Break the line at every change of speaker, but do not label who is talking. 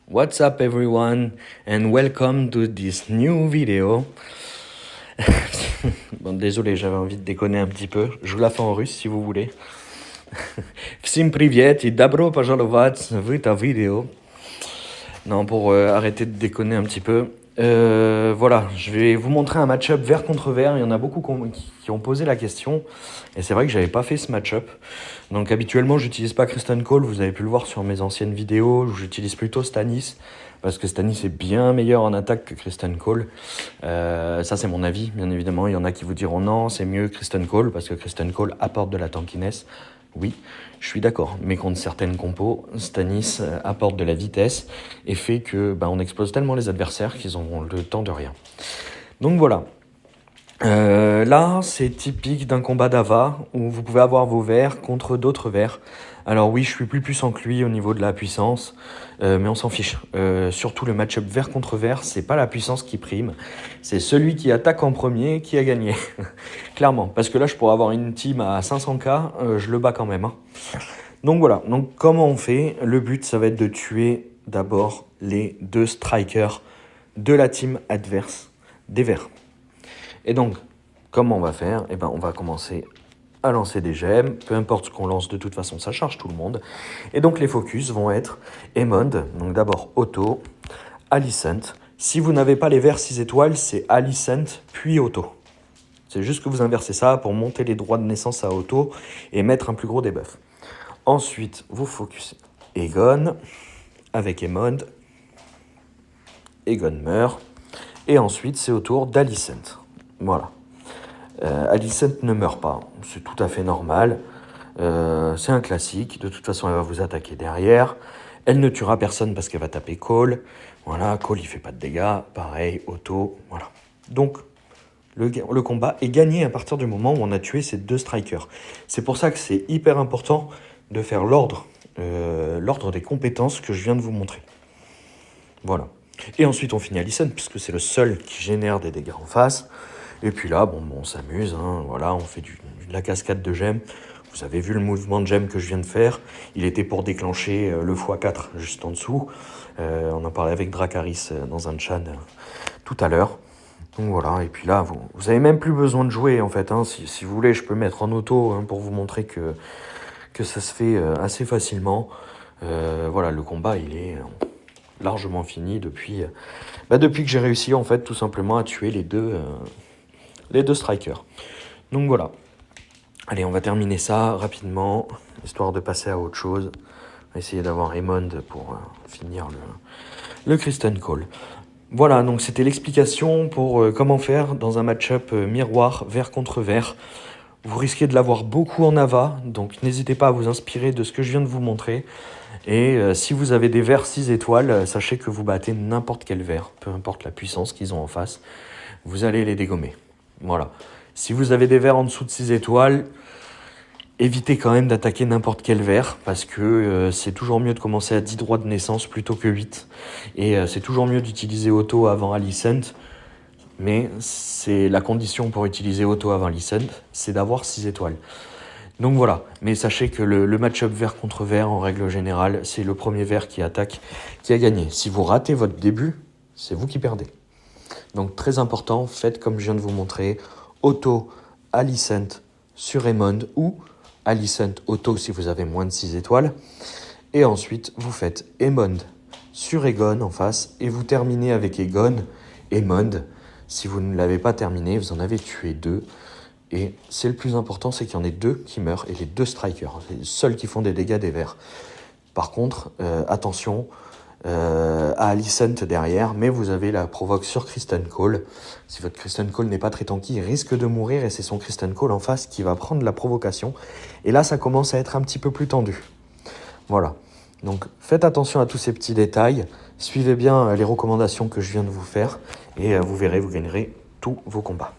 What's up everyone and welcome to this new video. Bon, désolé, j'avais envie de déconner un petit peu. Je vous la fais en russe si vous voulez. Всем привет и добро пожаловать в это vidéo. Non, pour arrêter de déconner un petit peu. Voilà, je vais vous montrer un match-up vert contre vert. Il y en a beaucoup qui ont posé la question. Et c'est vrai que j'avais pas fait ce match-up. Donc habituellement, j'utilise pas Kristen Cole. Vous avez pu le voir sur mes anciennes vidéos. J'utilise plutôt Stannis. Parce que Stannis est bien meilleur en attaque que Kristen Cole. Ça, c'est mon avis, bien évidemment. Il y en a qui vous diront non, c'est mieux Kristen Cole. Parce que Kristen Cole apporte de la tankiness. Oui, je suis d'accord, mais contre certaines compos, Stannis apporte de la vitesse et fait que on explose tellement les adversaires qu'ils ont le temps de rien. Donc voilà. Là, c'est typique d'un combat d'Ava où vous pouvez avoir vos verts contre d'autres verts. Alors oui, je suis plus puissant que lui au niveau de la puissance, mais on s'en fiche. Surtout le match-up vert contre vert, c'est pas la puissance qui prime, c'est celui qui attaque en premier qui a gagné. Clairement, parce que là, je pourrais avoir une team à 500k, je le bats quand même. Hein. Donc voilà, donc comment on fait? Le but, ça va être de tuer d'abord les deux strikers de la team adverse des verts. Et donc, comment on va faire? Eh ben, on va commencer à lancer des gemmes. Peu importe ce qu'on lance, de toute façon, ça charge tout le monde. Et donc, les focus vont être Aemond. Donc, d'abord, Otto, Alicent. Si vous n'avez pas les verts 6 étoiles, c'est Alicent puis Otto. C'est juste que vous inversez ça pour monter les droits de naissance à Otto et mettre un plus gros debuff. Ensuite, vous focusez Aegon avec Aemond. Aegon meurt. Et ensuite, c'est au tour d'Alicent. Voilà. Alicent ne meurt pas, c'est tout à fait normal. C'est un classique. De toute façon, elle va vous attaquer derrière. Elle ne tuera personne parce qu'elle va taper Cole. Voilà, Cole, il fait pas de dégâts. Pareil, Otto, voilà. Donc, le combat est gagné à partir du moment où on a tué ces deux strikers. C'est pour ça que c'est hyper important de faire l'ordre des compétences que je viens de vous montrer. Voilà. Et ensuite, on finit Alicent, puisque c'est le seul qui génère des dégâts en face. Et puis là, on s'amuse, hein, voilà, on fait de la cascade de gemmes. Vous avez vu le mouvement de gemmes que je viens de faire. Il était pour déclencher le x4 juste en dessous. On en parlait avec Dracarys dans un chat tout à l'heure. Donc voilà, et puis là, vous avez même plus besoin de jouer en fait. Hein. Si vous voulez, je peux mettre en auto hein, pour vous montrer que ça se fait assez facilement. Voilà, le combat, il est largement fini depuis que j'ai réussi en fait tout simplement à tuer les deux strikers. Donc voilà. Allez, on va terminer ça rapidement, histoire de passer à autre chose. On va essayer d'avoir Aemond pour finir le Kristen Cole. Voilà, donc c'était l'explication pour comment faire dans un match-up miroir, vert contre vert. Vous risquez de l'avoir beaucoup en Ava, donc n'hésitez pas à vous inspirer de ce que je viens de vous montrer. Et si vous avez des verts 6 étoiles, sachez que vous battez n'importe quel vert, peu importe la puissance qu'ils ont en face, vous allez les dégommer. Voilà. Si vous avez des verts en dessous de 6 étoiles, évitez quand même d'attaquer n'importe quel vert, parce que c'est toujours mieux de commencer à 10 droits de naissance plutôt que 8. Et c'est toujours mieux d'utiliser Otto avant Alicent, mais c'est la condition pour utiliser Otto avant Alicent, c'est d'avoir 6 étoiles. Donc voilà, mais sachez que le match-up vert contre vert, en règle générale, c'est le premier vert qui attaque, qui a gagné. Si vous ratez votre début, c'est vous qui perdez. Donc très important, faites comme je viens de vous montrer, Otto, Alicent sur Aemond ou Alicent, Otto si vous avez moins de 6 étoiles. Et ensuite, vous faites Aemond sur Aegon en face et vous terminez avec Aegon, Aemond. Si vous ne l'avez pas terminé, vous en avez tué 2. Et c'est le plus important, c'est qu'il y en ait 2 qui meurent et les 2 strikers, les seuls qui font des dégâts des verts. Par contre, attention à Alicent derrière, mais vous avez la provoque sur Kristen Cole. Si votre Kristen Cole n'est pas très tanky, il risque de mourir et c'est son Kristen Cole en face qui va prendre la provocation. Et là, ça commence à être un petit peu plus tendu. Voilà. Donc, faites attention à tous ces petits détails. Suivez bien les recommandations que je viens de vous faire et vous verrez, vous gagnerez tous vos combats.